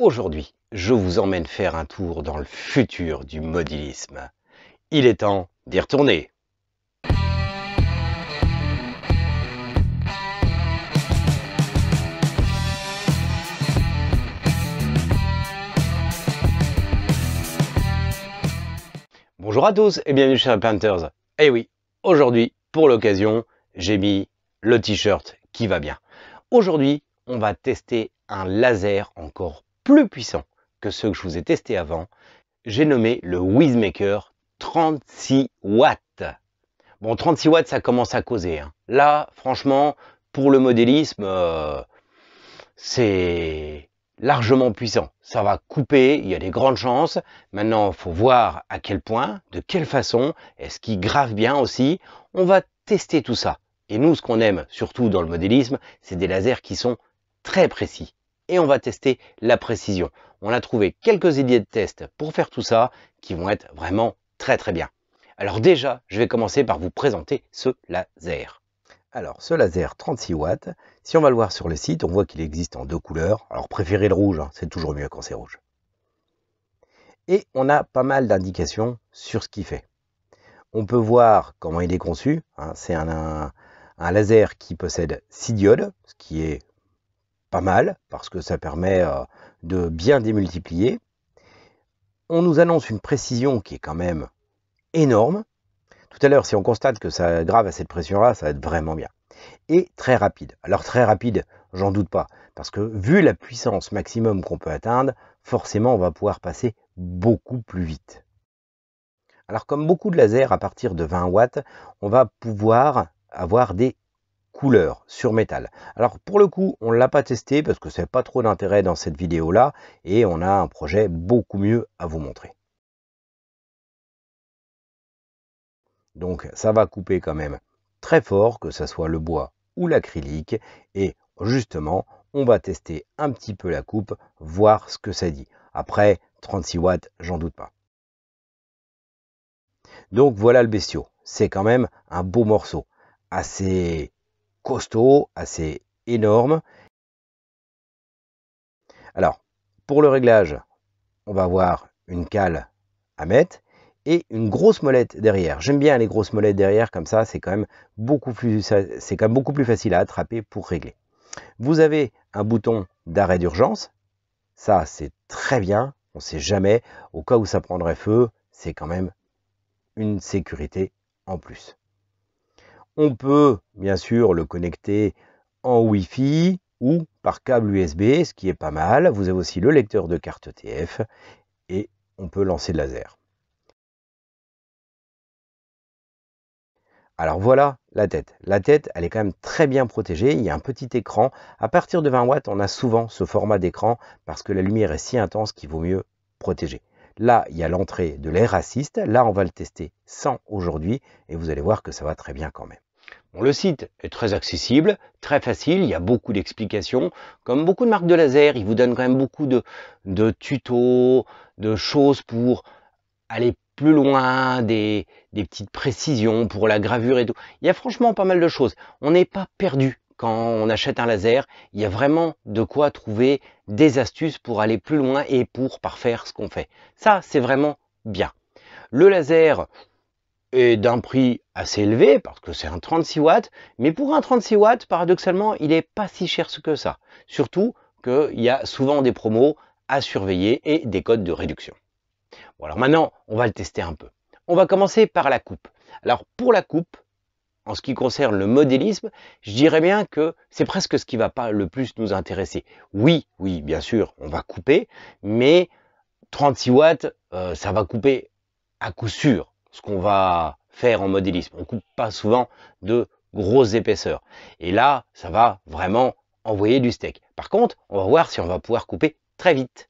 Aujourd'hui, je vous emmène faire un tour dans le futur du modélisme. Il est temps d'y retourner. Bonjour à tous et bienvenue chez Painters. Et oui, aujourd'hui, pour l'occasion, j'ai mis le t-shirt qui va bien. Aujourd'hui, on va tester un laser encore plus puissant que ceux que je vous ai testés avant. J'ai nommé le Wizmaker 36 watts. Bon, 36 watts, ça commence à causer. Là, franchement, pour le modélisme, c'est largement puissant. Ça va couper, il y a des grandes chances. Maintenant, il faut voir à quel point, de quelle façon, est-ce qu'il grave bien aussi. On va tester tout ça. Et nous, ce qu'on aime, surtout dans le modélisme, c'est des lasers qui sont très précis. Et on va tester la précision. On a trouvé quelques idées de tests pour faire tout ça, qui vont être vraiment très très bien. Alors déjà, je vais commencer par vous présenter ce laser. Alors, ce laser 36 watts, si on va le voir sur le site, on voit qu'il existe en deux couleurs. Alors, préférez le rouge, c'est toujours mieux quand c'est rouge. Et on a pas mal d'indications sur ce qu'il fait. On peut voir comment il est conçu. C'est un laser qui possède 6 diodes, ce qui est pas mal, parce que ça permet de bien démultiplier. On nous annonce une précision qui est quand même énorme. Tout à l'heure, si on constate que ça grave à cette pression-là, ça va être vraiment bien. Et très rapide. Alors très rapide, j'en doute pas, parce que vu la puissance maximum qu'on peut atteindre, forcément on va pouvoir passer beaucoup plus vite. Alors comme beaucoup de lasers, à partir de 20 watts, on va pouvoir avoir des couleurs sur métal. Alors pour le coup, on ne l'a pas testé parce que c'est pas trop d'intérêt dans cette vidéo-là, et on a un projet beaucoup mieux à vous montrer. Donc ça va couper quand même très fort, que ce soit le bois ou l'acrylique. Et justement, on va tester un petit peu la coupe, voir ce que ça dit. Après, 36 watts, j'en doute pas. Donc voilà le bestiau. C'est quand même un beau morceau. Assez costaud, assez énorme. Alors, pour le réglage, on va avoir une cale à mettre et une grosse molette derrière. J'aime bien les grosses molettes derrière, comme ça, c'est quand même beaucoup plus facile à attraper pour régler. Vous avez un bouton d'arrêt d'urgence. Ça, c'est très bien. On ne sait jamais. Au cas où ça prendrait feu, c'est quand même une sécurité en plus. On peut, bien sûr, le connecter en Wi-Fi ou par câble USB, ce qui est pas mal. Vous avez aussi le lecteur de carte TF et on peut lancer le laser. Alors voilà la tête. La tête, elle est quand même très bien protégée. Il y a un petit écran. À partir de 20 watts, on a souvent ce format d'écran parce que la lumière est si intense qu'il vaut mieux protéger. Là, il y a l'entrée de l'air assist. Là, on va le tester sans aujourd'hui et vous allez voir que ça va très bien quand même. Bon, le site est très accessible, très facile, il y a beaucoup d'explications. Comme beaucoup de marques de laser, ils vous donnent quand même beaucoup de tutos, de choses pour aller plus loin, des petites précisions pour la gravure et tout. Il y a franchement pas mal de choses. On n'est pas perdu quand on achète un laser. Il y a vraiment de quoi trouver des astuces pour aller plus loin et pour parfaire ce qu'on fait. Ça, c'est vraiment bien. Le laser est d'un prix assez élevé parce que c'est un 36 watts. Mais pour un 36 watts, paradoxalement, il n'est pas si cher que ça. Surtout qu'il y a souvent des promos à surveiller et des codes de réduction. Bon, alors maintenant, on va le tester un peu. On va commencer par la coupe. Alors pour la coupe, en ce qui concerne le modélisme, je dirais bien que c'est presque ce qui va pas le plus nous intéresser. Oui, bien sûr, on va couper, mais 36 watts, ça va couper à coup sûr ce qu'on va faire en modélisme. On coupe pas souvent de grosses épaisseurs. Et là, ça va vraiment envoyer du steak. Par contre, on va voir si on va pouvoir couper très vite.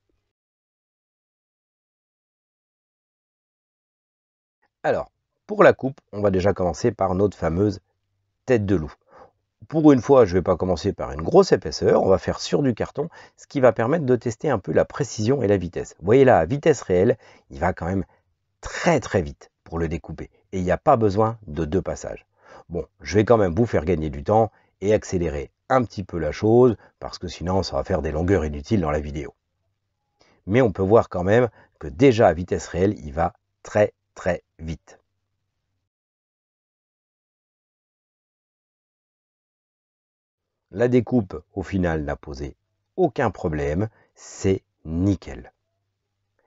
Alors, pour la coupe, on va déjà commencer par notre fameuse tête de loup. Pour une fois, je ne vais pas commencer par une grosse épaisseur, on va faire sur du carton, ce qui va permettre de tester un peu la précision et la vitesse. Vous voyez là, à vitesse réelle, il va quand même très très vite pour le découper. Et il n'y a pas besoin de deux passages. Bon, je vais quand même vous faire gagner du temps et accélérer un petit peu la chose, parce que sinon ça va faire des longueurs inutiles dans la vidéo. mais on peut voir quand même que déjà à vitesse réelle, il va très très vite. La découpe, au final, n'a posé aucun problème, c'est nickel.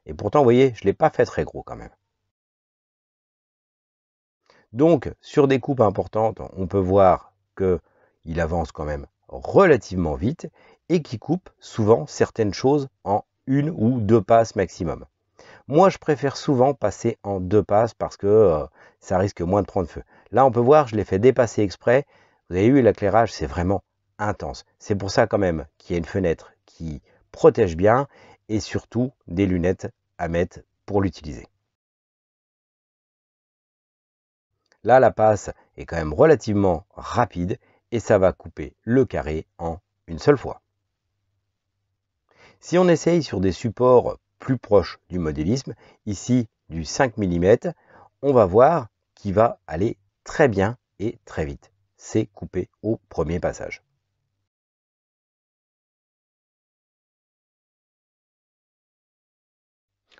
Et pourtant, vous voyez, je ne l'ai pas fait très gros quand même. Donc, sur des coupes importantes, on peut voir qu'il avance quand même relativement vite et qu'il coupe souvent certaines choses en 1 ou 2 passes maximum. Moi, je préfère souvent passer en 2 passes parce que ça risque moins de prendre feu. Là, on peut voir, je l'ai fait dépasser exprès. Vous avez vu, l'éclairage, c'est vraiment intense. C'est pour ça quand même qu'il y a une fenêtre qui protège bien et surtout des lunettes à mettre pour l'utiliser. Là, la passe est quand même relativement rapide et ça va couper le carré en une seule fois. Si on essaye sur des supports plus proches du modélisme, ici du 5 mm, on va voir qu'il va aller très bien et très vite. C'est coupé au premier passage.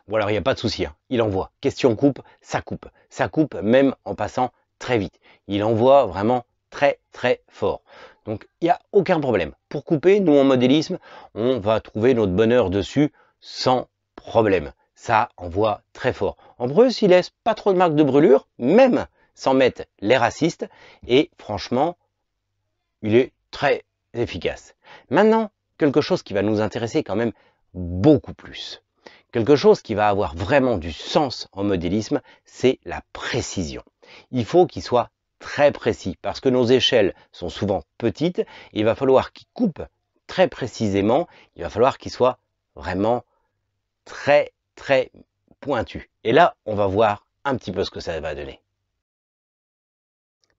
Bon alors il n'y a pas de souci, hein. Il envoie. Question coupe, ça coupe. Ça coupe même en passant très vite. Il envoie vraiment très très fort. Donc il n'y a aucun problème. Pour couper, nous en modélisme, on va trouver notre bonheur dessus sans problème. Ça envoie très fort. En plus, il laisse pas trop de marques de brûlure, même sans mettre les racistes. Et franchement, il est très efficace. Maintenant, quelque chose qui va nous intéresser quand même beaucoup plus. Quelque chose qui va avoir vraiment du sens en modélisme, c'est la précision. Il faut qu'il soit très précis parce que nos échelles sont souvent petites. Il va falloir qu'il coupe très précisément. Il va falloir qu'il soit vraiment très très pointu. Et là, on va voir un petit peu ce que ça va donner.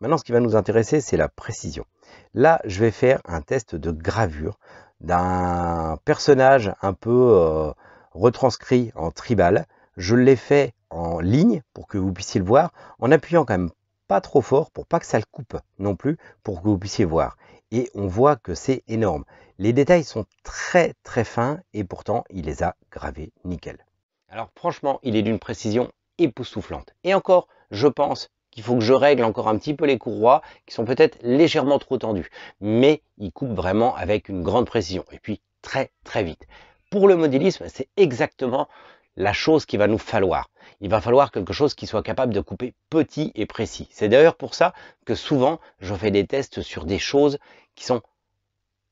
Maintenant, ce qui va nous intéresser, c'est la précision. Là, je vais faire un test de gravure d'un personnage un peu retranscrit en tribal. Je l'ai fait en ligne pour que vous puissiez le voir, en appuyant quand même pas trop fort pour pas que ça le coupe non plus, pour que vous puissiez voir. Et on voit que c'est énorme. Les détails sont très très fins et pourtant il les a gravés nickel. Alors franchement, il est d'une précision époustouflante. Et encore, je pense qu'il faut que je règle encore un petit peu les courroies qui sont peut-être légèrement trop tendues. Mais il coupe vraiment avec une grande précision. Et puis très très vite. Pour le modélisme, c'est exactement la chose qu'il va nous falloir. Il va falloir quelque chose qui soit capable de couper petit et précis. C'est d'ailleurs pour ça que souvent, je fais des tests sur des choses qui sont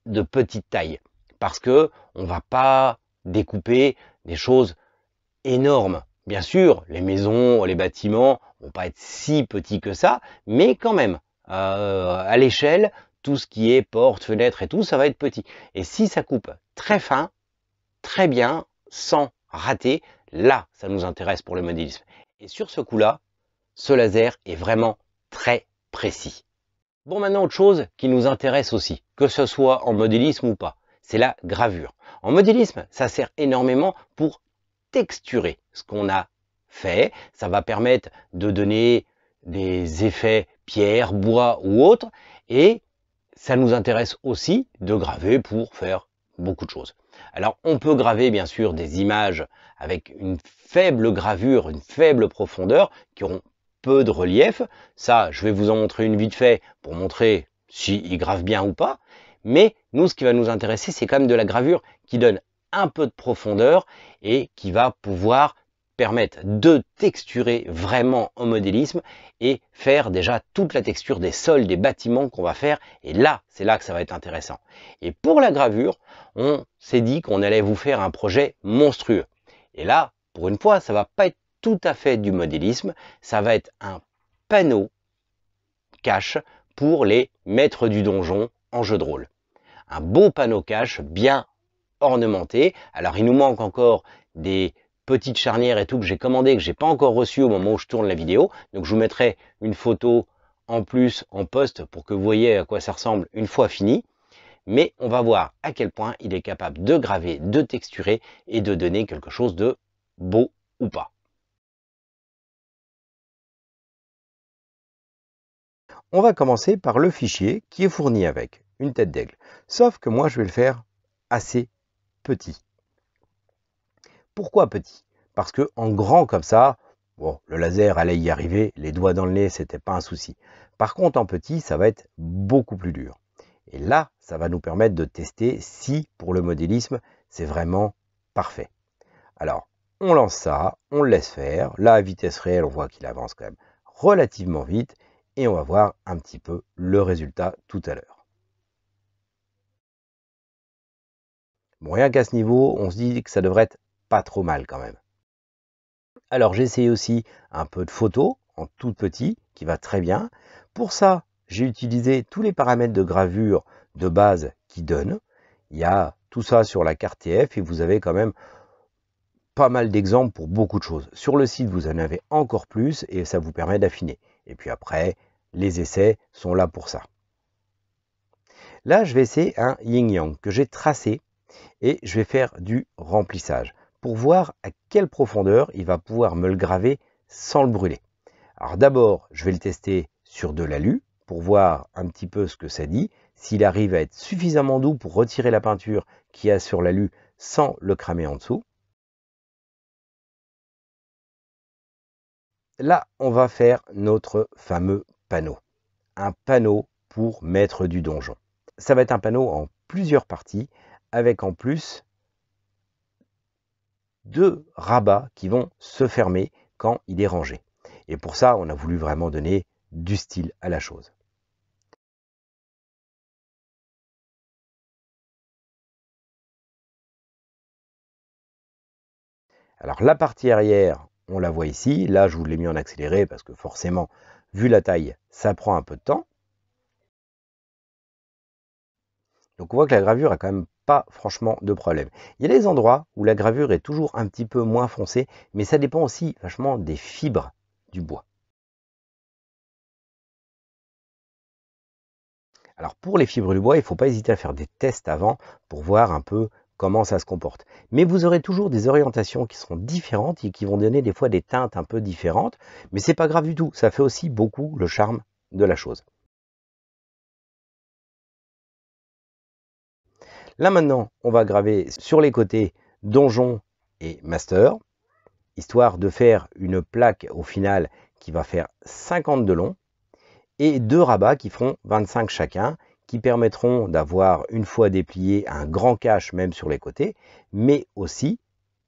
de petite taille. Parce que on va pas découper des choses énormes. Bien sûr, les maisons, les bâtiments vont pas être si petits que ça, mais quand même, à l'échelle, tout ce qui est porte, fenêtre et tout, ça va être petit. Et si ça coupe très fin, très bien, sans rater, là, ça nous intéresse pour le modélisme. Et sur ce coup-là, ce laser est vraiment très précis. Bon, maintenant, autre chose qui nous intéresse aussi, que ce soit en modélisme ou pas, c'est la gravure. En modélisme, ça sert énormément pour texturer ce qu'on a fait. Ça va permettre de donner des effets pierre, bois ou autre. Et ça nous intéresse aussi de graver pour faire beaucoup de choses. Alors on peut graver bien sûr des images avec une faible gravure, une faible profondeur, qui auront peu de relief. Ça, je vais vous en montrer une vite fait pour montrer s'il grave bien ou pas. Mais nous, ce qui va nous intéresser, c'est quand même de la gravure qui donne un peu de profondeur et qui va pouvoir permettre de texturer vraiment en modélisme et faire déjà toute la texture des sols des bâtiments qu'on va faire. Et là, c'est là que ça va être intéressant. Et pour la gravure, on s'est dit qu'on allait vous faire un projet monstrueux. Et là, pour une fois, ça va pas être tout à fait du modélisme, ça va être un panneau cache pour les maîtres du donjon en jeu de rôle. Un beau panneau cache bien ornementé. Alors il nous manque encore des petites charnières et tout que j'ai commandé, que j'ai pas encore reçu au moment où je tourne la vidéo. Donc je vous mettrai une photo en plus en post pour que vous voyez à quoi ça ressemble une fois fini. Mais on va voir à quel point il est capable de graver, de texturer et de donner quelque chose de beau ou pas. On va commencer par le fichier qui est fourni avec une tête d'aigle. Sauf que moi je vais le faire assez petit. Pourquoi petit? Parce que en grand comme ça, bon, le laser allait y arriver, les doigts dans le nez, c'était pas un souci. Par contre, en petit, ça va être beaucoup plus dur. Et là, ça va nous permettre de tester si, pour le modélisme, c'est vraiment parfait. Alors, on lance ça, on le laisse faire. Là, à vitesse réelle, on voit qu'il avance quand même relativement vite. Et on va voir un petit peu le résultat tout à l'heure. Bon, rien qu'à ce niveau, on se dit que ça devrait être pas trop mal quand même. Alors, j'ai essayé aussi un peu de photo en tout petit, qui va très bien. Pour ça, j'ai utilisé tous les paramètres de gravure de base qui donnent. Il y a tout ça sur la carte TF et vous avez quand même pas mal d'exemples pour beaucoup de choses. Sur le site, vous en avez encore plus et ça vous permet d'affiner. Et puis après, les essais sont là pour ça. Là, je vais essayer un yin-yang que j'ai tracé et je vais faire du remplissage pour voir à quelle profondeur il va pouvoir me le graver sans le brûler. Alors d'abord, je vais le tester sur de l'alu pour voir un petit peu ce que ça dit, s'il arrive à être suffisamment doux pour retirer la peinture qu'il y a sur l'alu sans le cramer en dessous. Là, on va faire notre fameux panneau. Un panneau pour mettre du donjon. Ça va être un panneau en plusieurs parties, avec en plus 2 rabats qui vont se fermer quand il est rangé. Et pour ça, on a voulu vraiment donner du style à la chose. Alors la partie arrière, on la voit ici. Là, je vous l'ai mis en accéléré parce que forcément, vu la taille, ça prend un peu de temps. Donc on voit que la gravure a quand même pas franchement de problème. Il y a des endroits où la gravure est toujours un petit peu moins foncée, mais ça dépend aussi vachement des fibres du bois. Alors pour les fibres du bois, il ne faut pas hésiter à faire des tests avant pour voir un peu comment ça se comporte. Mais vous aurez toujours des orientations qui seront différentes et qui vont donner des fois des teintes un peu différentes, mais c'est pas grave du tout, ça fait aussi beaucoup le charme de la chose. Là maintenant, on va graver sur les côtés donjon et master, histoire de faire une plaque au final qui va faire 50 de long et 2 rabats qui feront 25 chacun, qui permettront d'avoir, une fois déplié, un grand cache même sur les côtés, mais aussi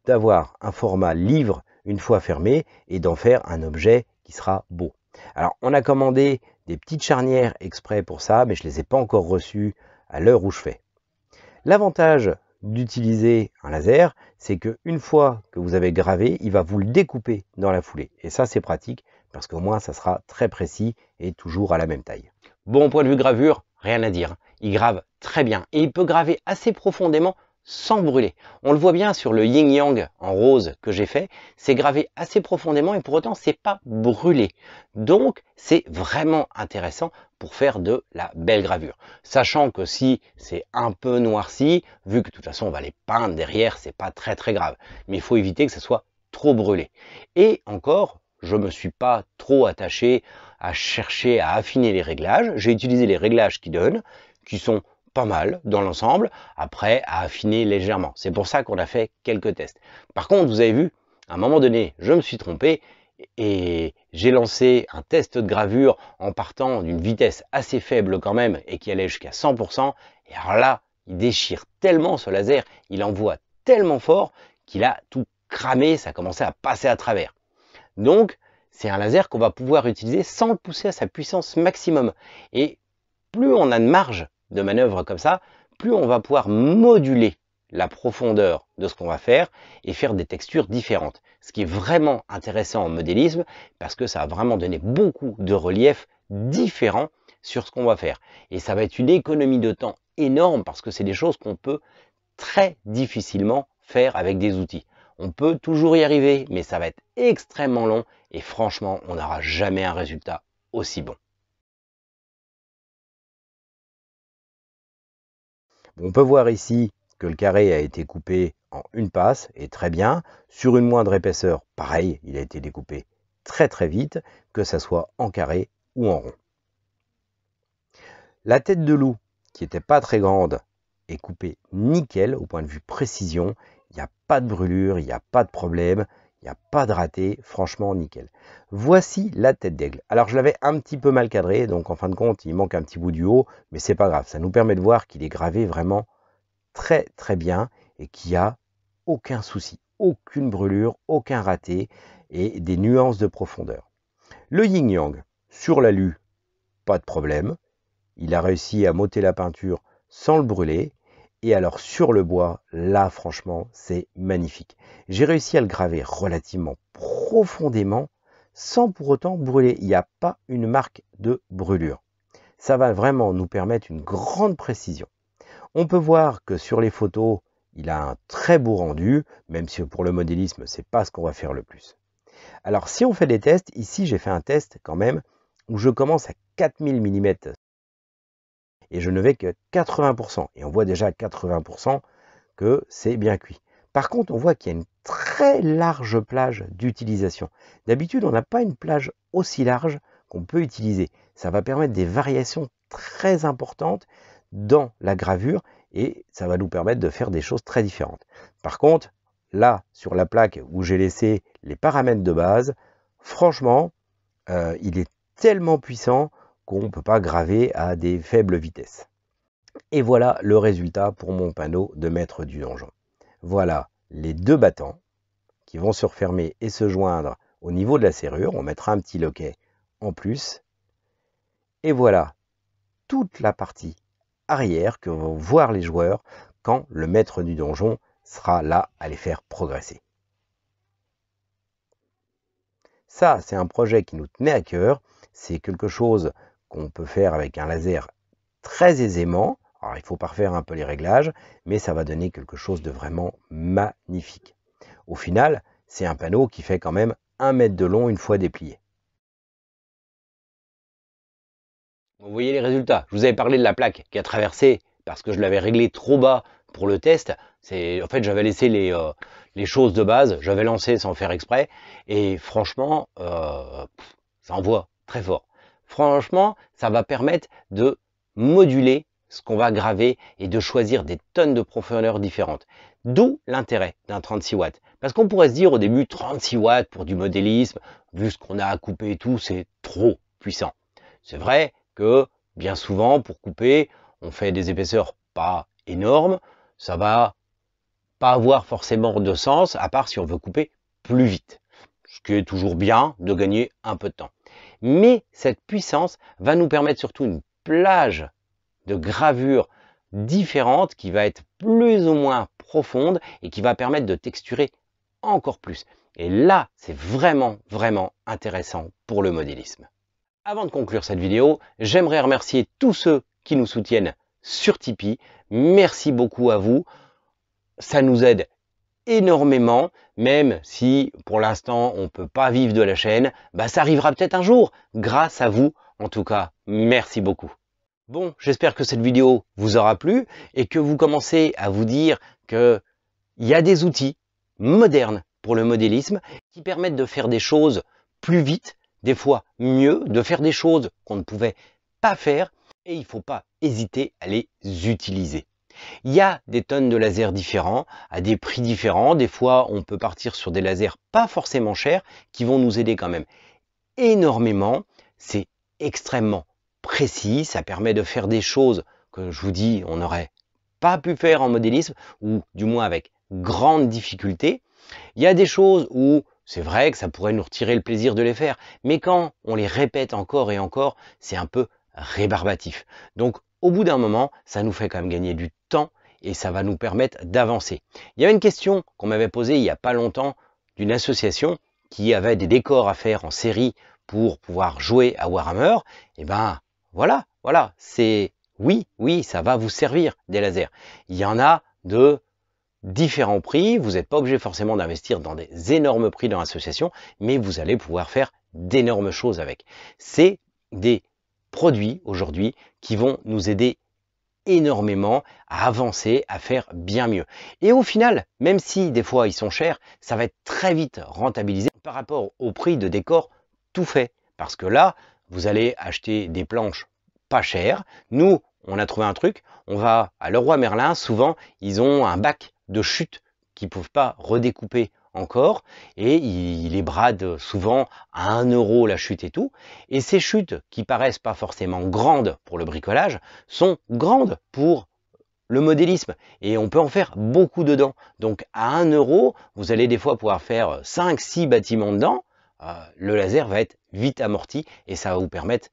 d'avoir un format livre une fois fermé et d'en faire un objet qui sera beau. Alors on a commandé des petites charnières exprès pour ça, mais je ne les ai pas encore reçues à l'heure où je fais. L'avantage d'utiliser un laser, c'est qu'une fois que vous avez gravé, il va vous le découper dans la foulée. Et ça, c'est pratique parce qu'au moins, ça sera très précis et toujours à la même taille. Bon, point de vue gravure, rien à dire. Il grave très bien et il peut graver assez profondément sans brûler. On le voit bien sur le yin yang en rose que j'ai fait, c'est gravé assez profondément et pour autant c'est pas brûlé. Donc c'est vraiment intéressant pour faire de la belle gravure. Sachant que si c'est un peu noirci, vu que de toute façon on va les peindre derrière, c'est pas très grave. Mais il faut éviter que ce soit trop brûlé. Et encore, je me suis pas trop attaché à chercher à affiner les réglages. J'ai utilisé les réglages qui donnent, qui sont pas mal dans l'ensemble, après à affiner légèrement. C'est pour ça qu'on a fait quelques tests. Par contre, vous avez vu, à un moment donné, je me suis trompé et j'ai lancé un test de gravure en partant d'une vitesse assez faible quand même et qui allait jusqu'à 100%. Et alors là, il déchire tellement ce laser, il envoie tellement fort qu'il a tout cramé, ça a commencé à passer à travers. Donc, c'est un laser qu'on va pouvoir utiliser sans le pousser à sa puissance maximum. Et plus on a de marge de manœuvre comme ça, plus on va pouvoir moduler la profondeur de ce qu'on va faire et faire des textures différentes. Ce qui est vraiment intéressant en modélisme parce que ça va vraiment donner beaucoup de relief différents sur ce qu'on va faire. Et ça va être une économie de temps énorme parce que c'est des choses qu'on peut très difficilement faire avec des outils. On peut toujours y arriver, mais ça va être extrêmement long et franchement, on n'aura jamais un résultat aussi bon. On peut voir ici que le carré a été coupé en une passe, et très bien. Sur une moindre épaisseur, pareil, il a été découpé très vite, que ça soit en carré ou en rond. La tête de loup, qui n'était pas très grande, est coupée nickel au point de vue précision. Il n'y a pas de brûlure, il n'y a pas de problème, il n'y a pas de raté, franchement nickel. Voici la tête d'aigle. Alors je l'avais un petit peu mal cadré, donc en fin de compte il manque un petit bout du haut, mais c'est pas grave, ça nous permet de voir qu'il est gravé vraiment très très bien et qu'il n'y a aucun souci, aucune brûlure, aucun raté et des nuances de profondeur. Le yin-yang, sur l'alu, pas de problème. Il a réussi à m'ôter la peinture sans le brûler. Et alors sur le bois, là franchement, c'est magnifique. J'ai réussi à le graver relativement profondément sans pour autant brûler. Il n'y a pas une marque de brûlure. Ça va vraiment nous permettre une grande précision. On peut voir que sur les photos, il a un très beau rendu, même si pour le modélisme, c'est pas ce qu'on va faire le plus. Alors si on fait des tests, ici j'ai fait un test quand même, où je commence à 4000 mm et je ne vais que 80%. Et on voit déjà à 80% que c'est bien cuit. Par contre, on voit qu'il y a une très large plage d'utilisation. D'habitude, on n'a pas une plage aussi large qu'on peut utiliser. Ça va permettre des variations très importantes dans la gravure et ça va nous permettre de faire des choses très différentes. Par contre, là, sur la plaque où j'ai laissé les paramètres de base, franchement, il est tellement puissant qu'on ne peut pas graver à des faibles vitesses. Et voilà le résultat pour mon panneau de maître du donjon. Voilà les deux battants qui vont se refermer et se joindre au niveau de la serrure. On mettra un petit loquet en plus. Et voilà toute la partie arrière que vont voir les joueurs quand le maître du donjon sera là à les faire progresser. Ça, c'est un projet qui nous tenait à cœur. C'est quelque chose qu'on peut faire avec un laser très aisément. Alors, il faut parfaire un peu les réglages, mais ça va donner quelque chose de vraiment magnifique. Au final, c'est un panneau qui fait quand même 1 mètre de long une fois déplié. Vous voyez les résultats. Je vous avais parlé de la plaque qui a traversé parce que je l'avais réglé trop bas pour le test. En fait, j'avais laissé les choses de base, j'avais lancé sans faire exprès, et franchement, ça envoie très fort. Franchement, ça va permettre de moduler ce qu'on va graver et de choisir des tonnes de profondeur différentes. D'où l'intérêt d'un 36 watts. Parce qu'on pourrait se dire au début 36 watts pour du modélisme, vu ce qu'on a à couper et tout, c'est trop puissant. C'est vrai que bien souvent, pour couper, on fait des épaisseurs pas énormes, ça va pas avoir forcément de sens, à part si on veut couper plus vite. Ce qui est toujours bien de gagner un peu de temps. Mais cette puissance va nous permettre surtout une plage de gravure différente qui va être plus ou moins profonde et qui va permettre de texturer encore plus. Et là, c'est vraiment, vraiment intéressant pour le modélisme. Avant de conclure cette vidéo, j'aimerais remercier tous ceux qui nous soutiennent sur Tipeee. Merci beaucoup à vous. Ça nous aide énormément, même si pour l'instant on ne peut pas vivre de la chaîne. Ça arrivera peut-être un jour, grâce à vous. En tout cas, merci beaucoup. Bon, j'espère que cette vidéo vous aura plu et que vous commencez à vous dire qu'il y a des outils modernes pour le modélisme qui permettent de faire des choses plus vite, des fois mieux, de faire des choses qu'on ne pouvait pas faire et il ne faut pas hésiter à les utiliser. Il y a des tonnes de lasers différents, à des prix différents. Des fois, on peut partir sur des lasers pas forcément chers qui vont nous aider quand même énormément. C'est extrêmement précis, ça permet de faire des choses que je vous dis, on n'aurait pas pu faire en modélisme ou du moins avec grande difficulté. Il y a des choses où c'est vrai que ça pourrait nous retirer le plaisir de les faire, mais quand on les répète encore et encore, c'est un peu rébarbatif. Donc au bout d'un moment, ça nous fait quand même gagner du temps et ça va nous permettre d'avancer. Il y avait une question qu'on m'avait posée il n'y a pas longtemps d'une association qui avait des décors à faire en série pour pouvoir jouer à Warhammer. Et voilà, c'est oui, ça va vous servir des lasers. Il y en a de différents prix, vous n'êtes pas obligé forcément d'investir dans des énormes prix dans l'association, mais vous allez pouvoir faire d'énormes choses avec. C'est des produits aujourd'hui qui vont nous aider énormément à avancer, à faire bien mieux. Et au final, même si des fois ils sont chers, ça va être très vite rentabilisé par rapport au prix de décor tout fait. Parce que là, vous allez acheter des planches pas chères. Nous, on a trouvé un truc, on va à Leroy Merlin, souvent ils ont un bac de chute qu'ils ne peuvent pas redécouper encore, et ils les bradent souvent à 1 euro la chute et tout. Et ces chutes qui paraissent pas forcément grandes pour le bricolage sont grandes pour le modélisme, et on peut en faire beaucoup dedans. Donc à 1 euro, vous allez des fois pouvoir faire 5-6 bâtiments dedans. Le laser va être vite amorti et ça va vous permettre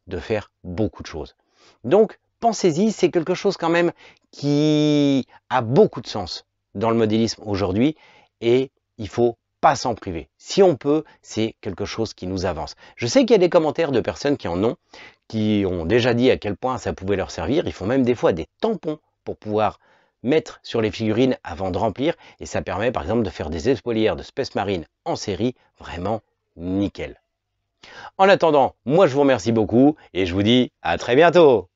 de faire beaucoup de choses. Donc pensez-y, c'est quelque chose quand même qui a beaucoup de sens dans le modélisme aujourd'hui, et il faut pas s'en priver. Si on peut, c'est quelque chose qui nous avance. Je sais qu'il y a des commentaires de personnes qui en ont, qui ont déjà dit à quel point ça pouvait leur servir. Ils font même des fois des tampons pour pouvoir mettre sur les figurines avant de remplir, et ça permet par exemple de faire des épaulières de Space Marine en série, vraiment nickel. En attendant, moi je vous remercie beaucoup et je vous dis à très bientôt.